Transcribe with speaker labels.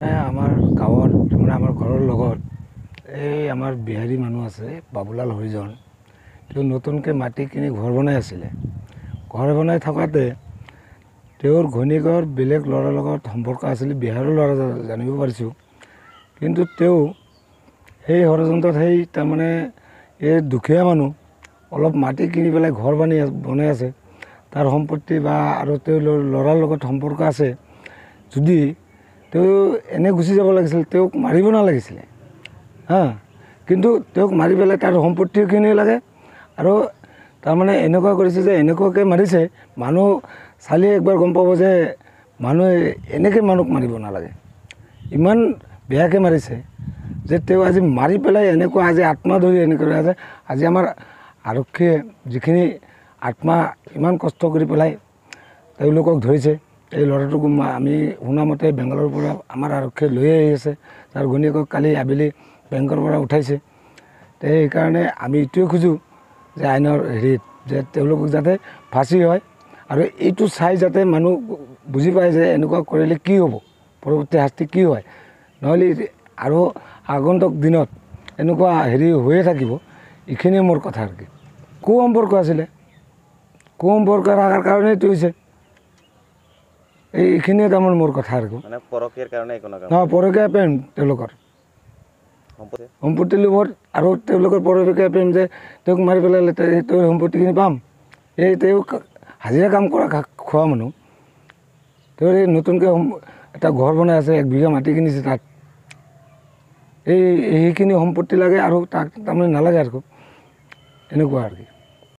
Speaker 1: আমাৰ গাঁৱৰ মানে আমাৰ ঘৰৰ লগত এই আমাৰ বিহাৰী মানুহ আছে বাবুলাল হৰিজন। তেওঁ নতুনকৈ মাটি কিনি ঘৰ বনাই আছিলে। ঘৰ বনাই থকাতে তেওঁৰ ঘৈণীয়েকৰ বেলেগ ল'ৰাৰ লগত সম্পৰ্ক আছিলে, বিহাৰৰ ল'ৰা জানিব পাৰিছোঁ। কিন্তু তেওঁ সেই ষড়যন্ত্ৰত তাৰমানে এই দুখীয়া মানুহ অলপ মাটি কিনি পেলাই ঘৰ বনাই আছে, তাৰ সম্পত্তি বা আৰু তেওঁৰ ল'ৰাৰ লগত সম্পৰ্ক আছে। যদি তেওঁ এনে গুচি যাব লাগিছিল, তেওঁক মাৰিব নালাগিছিলে কিন্তু তেওঁক মাৰি পেলাই তাৰ সম্পত্তিখিনি লাগে। আৰু তাৰমানে এনেকুৱা কৰিছে যে এনেকুৱাকৈ মাৰিছে, মানুহ চালে একবাৰ গম পাব যে মানুহে এনেকৈ মানুহক মাৰিব নালাগে। ইমান বেয়াকৈ মাৰিছে যে তেওঁ আজি মাৰি পেলাই এনেকুৱা আজি আত্মা ধৰি এনেকৈ আছে। আজি আমাৰ আৰক্ষীয়ে যিখিনি আত্মা ইমান কষ্ট কৰি পেলাই তেওঁলোকক ধৰিছে। এই ল'ৰাটোক আমি শুনামতে বেংগালোৰৰ পৰা আমাৰ আৰক্ষীয়ে লৈ আহি আছে, তাৰ ঘৈণীয়েকক কালি আবেলি বেংকৰ পৰা উঠাইছে। সেইকাৰণে আমি এইটোৱে খোজোঁ যে আইনৰ হেৰিত যে তেওঁলোকক যাতে ফাঁচি হয়, আৰু এইটো চাই যাতে মানুহ বুজি পায় যে এনেকুৱা কৰিলে কি হ'ব, পৰৱৰ্তী শাস্তি কি হয়। নহ'লে আৰু আগন্তুক দিনত এনেকুৱা হেৰি হৈয়ে থাকিব। এইখিনিয়ে মোৰ কথা আৰু কি। সম্পৰ্ক আছিলে, সম্পৰ্ক থকাৰ কাৰণেইটো হৈছে। এইখিনিয়ে তাৰমানে মোৰ কথা আৰু নহয়, পৰকীয়া প্ৰেম তেওঁলোকৰ সম্পত্তি লোভত, আৰু তেওঁলোকৰ পৰকীয়া প্ৰেম যে তেওঁক মাৰি পেলালে তেওঁৰ সম্পত্তিখিনি পাম। তেওঁক হাজিৰা কাম কৰা খোৱা মানুহ, তেওঁৰ এই নতুনকৈ এটা ঘৰ বনাই আছে, 1 বিঘা মাটি কিনিছে, তাত সেইখিনি সম্পত্তি লাগে আৰু তাক তাৰমানে নালাগে আৰু এনেকুৱা আৰু কি।